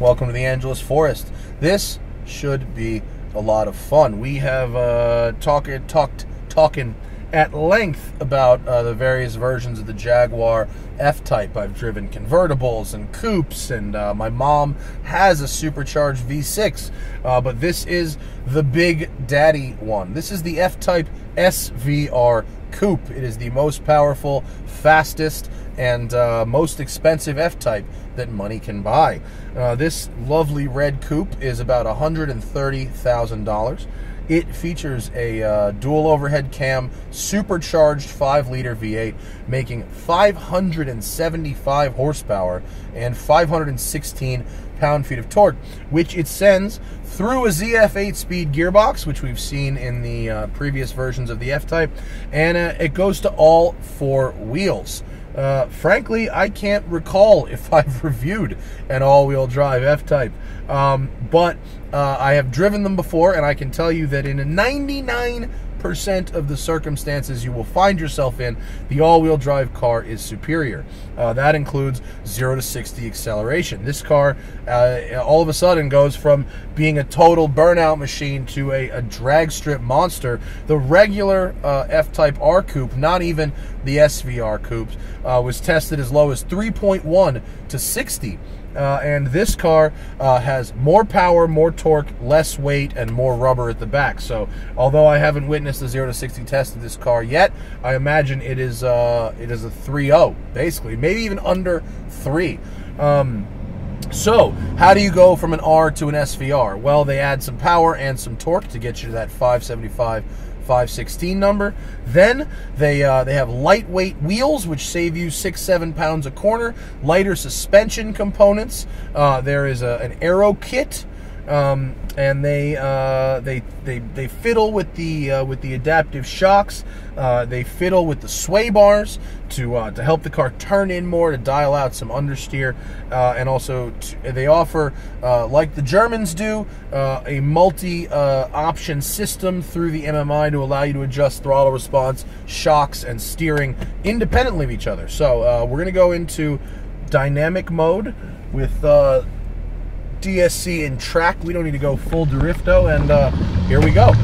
Welcome to the Angeles Forest. This should be a lot of fun. We have talking at length about the various versions of the Jaguar F-Type. I've driven convertibles and coupes, and my mom has a supercharged V6, but this is the big daddy one. This is the F-Type SVR Coupe. It is the most powerful, fastest, and most expensive F-Type that money can buy. This lovely red coupe is about $130,000. It features a dual overhead cam, supercharged 5-liter V8, making 575 horsepower and 516 pound-feet of torque, which it sends through a ZF 8-speed gearbox, which we've seen in the previous versions of the F-Type, and it goes to all 4 wheels. Frankly, I can't recall if I've reviewed an all-wheel drive F-Type, but I have driven them before, and I can tell you that in 99% of the circumstances you will find yourself in, the all-wheel drive car is superior. That includes 0 to 60 acceleration. This car all of a sudden goes from being a total burnout machine to a drag strip monster. The regular F-Type R Coupe, not even the SVR Coupes, was tested as low as 3.1 to 60. And this car has more power, more torque, less weight, and more rubber at the back. So, although I haven't witnessed a 0 to 60 test of this car yet, I imagine it is a 3.0, basically, maybe even under 3. So, how do you go from an R to an SVR? Well, they add some power and some torque to get you to that 575, 516 number. Then they have lightweight wheels, which save you 6-7 pounds a corner. Lighter suspension components. There is an aero kit, and they fiddle with the adaptive shocks. They fiddle with the sway bars to help the car turn in more, to dial out some understeer, and also they offer, like the Germans do, a multi-option system through the MMI to allow you to adjust throttle response, shocks, and steering independently of each other. So we're going to go into dynamic mode with DSC and track. We don't need to go full Drifto, and here we go.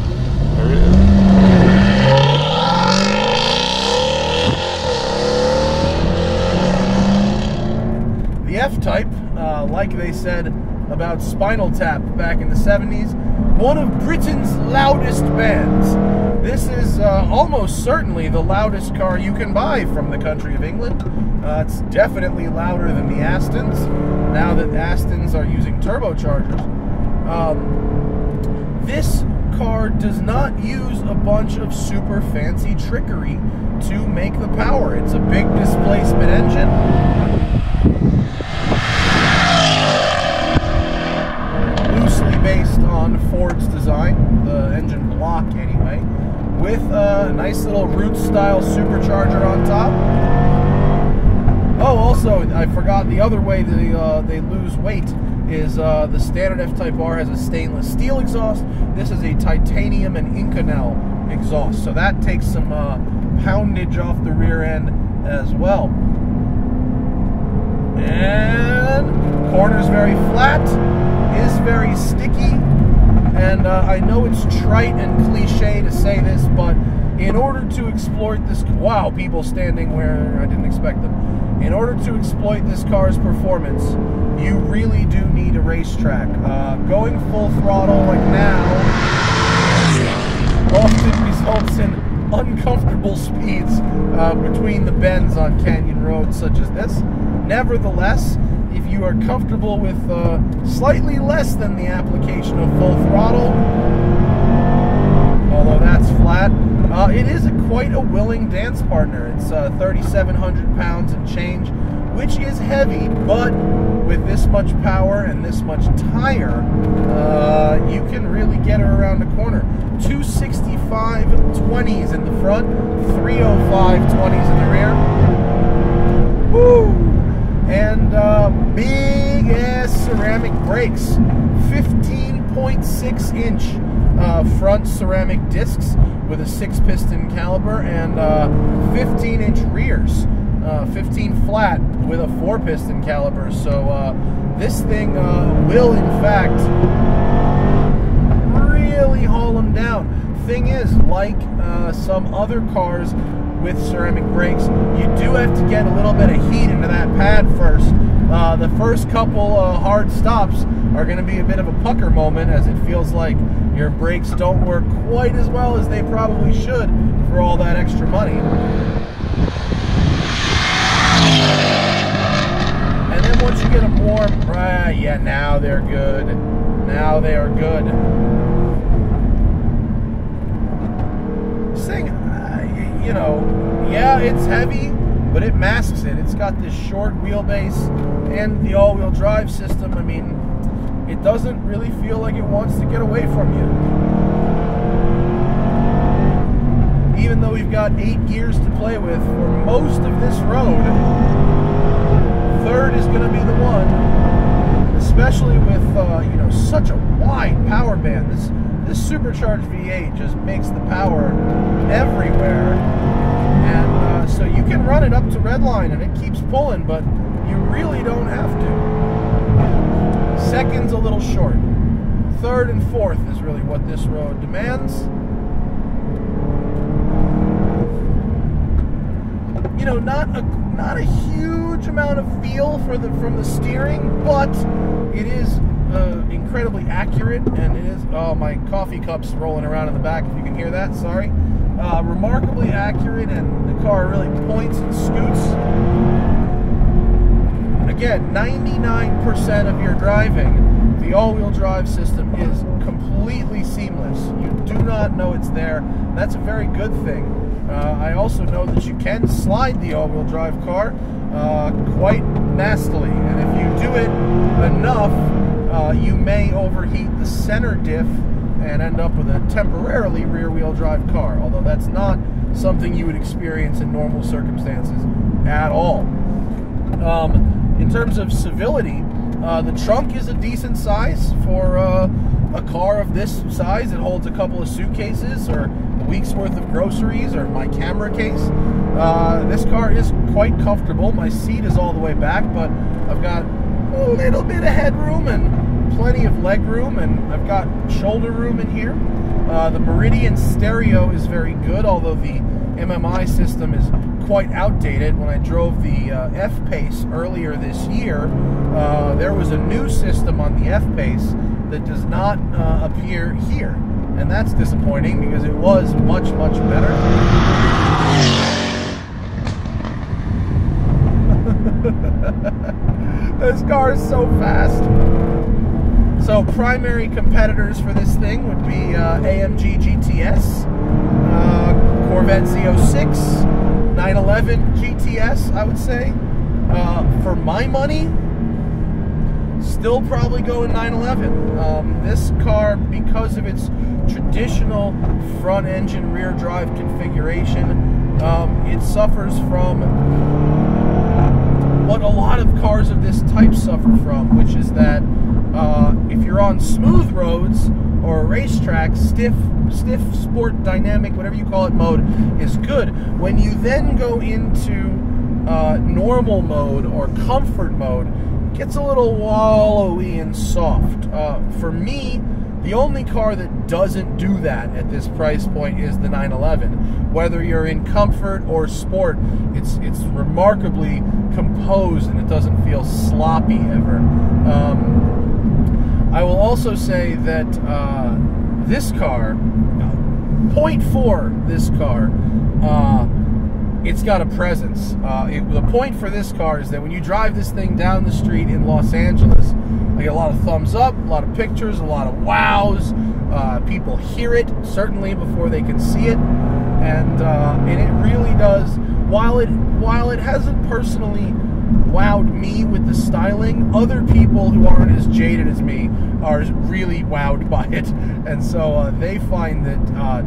The F-Type, like they said about Spinal Tap back in the 70s, one of Britain's loudest bands. This is almost certainly the loudest car you can buy from the country of England. It's definitely louder than the Astons, now that Astons are using turbochargers. This car does not use a bunch of super fancy trickery to make the power. It's a big displacement engine. Loosely based on Ford's design, the engine block anyway, with a nice little Roots-style supercharger on top. Oh, also, I forgot, the other way they lose weight is the standard F-Type R has a stainless steel exhaust. This is a titanium and Inconel exhaust, so that takes some poundage off the rear end as well. And corner's very flat, is very sticky, and I know it's trite and cliche to say this, but in order to exploit this, wow, people standing where I didn't expect them. In order to exploit this car's performance, you really do need a racetrack. Going full throttle like now often results in uncomfortable speeds between the bends on canyon roads such as this. Nevertheless, if you are comfortable with slightly less than the application of full throttle, although that's flat, it is quite a willing dance partner. It's 3,700 pounds and change, which is heavy, but with this much power and this much tire, you can really get her around the corner. 265 20s in the front, 305 20s in the rear. Woo! And big ass ceramic brakes, 15.6-inch front ceramic discs with a 6-piston caliper, and 15-inch rears. 15 flat with a 4-piston caliber. So this thing will, in fact, really haul them down. Thing is, like some other cars with ceramic brakes, you do have to get a little bit of heat into that pad first. The first couple hard stops are going to be a bit of a pucker moment, as it feels like your brakes don't work quite as well as they probably should for all that extra money. And then once you get them warm, yeah, now they're good. Now they are good. This thing, you know, yeah, it's heavy, but it masks it. It's got this short wheelbase and the all-wheel drive system. I mean, it doesn't really feel like it wants to get away from you. Even though we've got 8 gears to play with for most of this road, third is going to be the one, especially with you know, such a wide power band. This supercharged V8 just makes the power everywhere, and so you can run it up to redline and it keeps pulling, but you really don't have to. Second's a little short. Third and fourth is really what this road demands. You know, not a huge amount of feel from the steering, but it is incredibly accurate, and it is, oh, my coffee cup's rolling around in the back if you can hear that, sorry. Remarkably accurate, and the car really points and scoots. Again, 99% of your driving, the all-wheel drive system is completely seamless. You do not know it's there. That's a very good thing. I also know that you can slide the all-wheel drive car quite nastily, and if you do it enough, you may overheat the center diff and end up with a temporarily rear-wheel drive car, although that's not something you would experience in normal circumstances at all. In terms of civility, the trunk is a decent size for a car of this size. It holds a couple of suitcases or a week's worth of groceries or my camera case. This car is quite comfortable. My seat is all the way back, but I've got a little bit of headroom and plenty of leg room, and I've got shoulder room in here. The Meridian stereo is very good, although the MMI system is quite outdated. When I drove the F-Pace earlier this year, there was a new system on the F-Pace that does not appear here, and that's disappointing because it was much, much better. This car is so fast. So primary competitors for this thing would be AMG GTS, Corvette Z06, 911 GTS, I would say. For my money, still probably going 911. This car, because of its traditional front engine rear drive configuration, it suffers from what a lot of cars of this type suffer from, which is that if you're on smooth roads or a racetrack, stiff sport dynamic, whatever you call it, mode is good. When you then go into normal mode or comfort mode, it gets a little wallowy and soft. For me, the only car that doesn't do that at this price point is the 911. Whether you're in comfort or sport, it's remarkably composed and it doesn't feel sloppy ever. I will also say that this car, point for this car, it's got a presence. The point for this car is that when you drive this thing down the street in Los Angeles, I get a lot of thumbs up, a lot of pictures, a lot of wows. People hear it, certainly before they can see it. And it really does, while it hasn't personally wowed me with the styling, other people who aren't as jaded as me are really wowed by it, and so they find it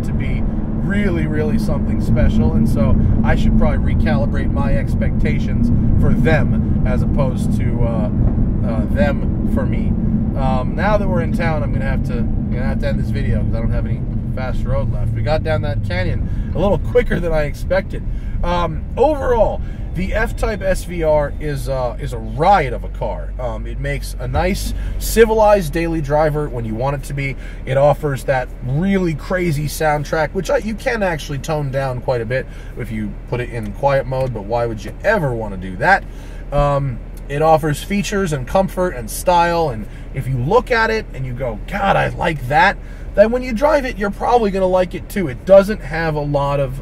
to be really, really something special, and so I should probably recalibrate my expectations for them as opposed to them for me. Now that we're in town, I'm gonna have to end this video because I don't have any fast road left. We got down that canyon a little quicker than I expected. Overall, The F-Type SVR is a riot of a car. It makes a nice, civilized daily driver when you want it to be. It offers that really crazy soundtrack, which you can actually tone down quite a bit if you put it in quiet mode, but why would you ever want to do that? It offers features and comfort and style, and if you look at it and you go, God, I like that, then when you drive it, you're probably going to like it too. It doesn't have a lot of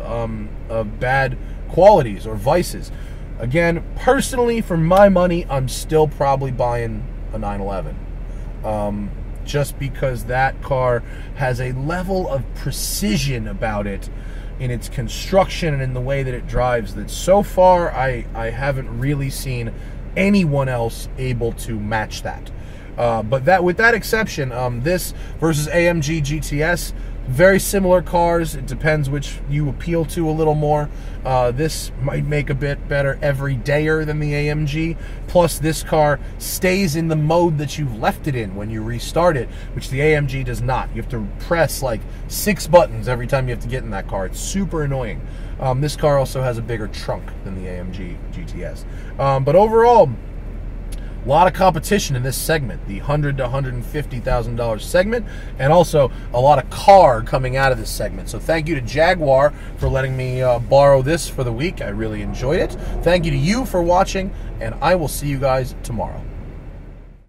bad qualities or vices. Again, personally, for my money, I'm still probably buying a 911. Just because that car has a level of precision about it in its construction and in the way that it drives that so far I haven't really seen anyone else able to match that. But with that exception, this versus AMG GTS, very similar cars. It depends which you appeal to a little more. This might make a bit better everydayer than the AMG. Plus, this car stays in the mode that you've left it in when you restart it, which the AMG does not. You have to press like 6 buttons every time you have to get in that car. It's super annoying. This car also has a bigger trunk than the AMG GTS. But overall, a lot of competition in this segment, the $100,000 to $150,000 segment, and also a lot of car coming out of this segment. So thank you to Jaguar for letting me borrow this for the week. I really enjoyed it. Thank you to you for watching, and I will see you guys tomorrow.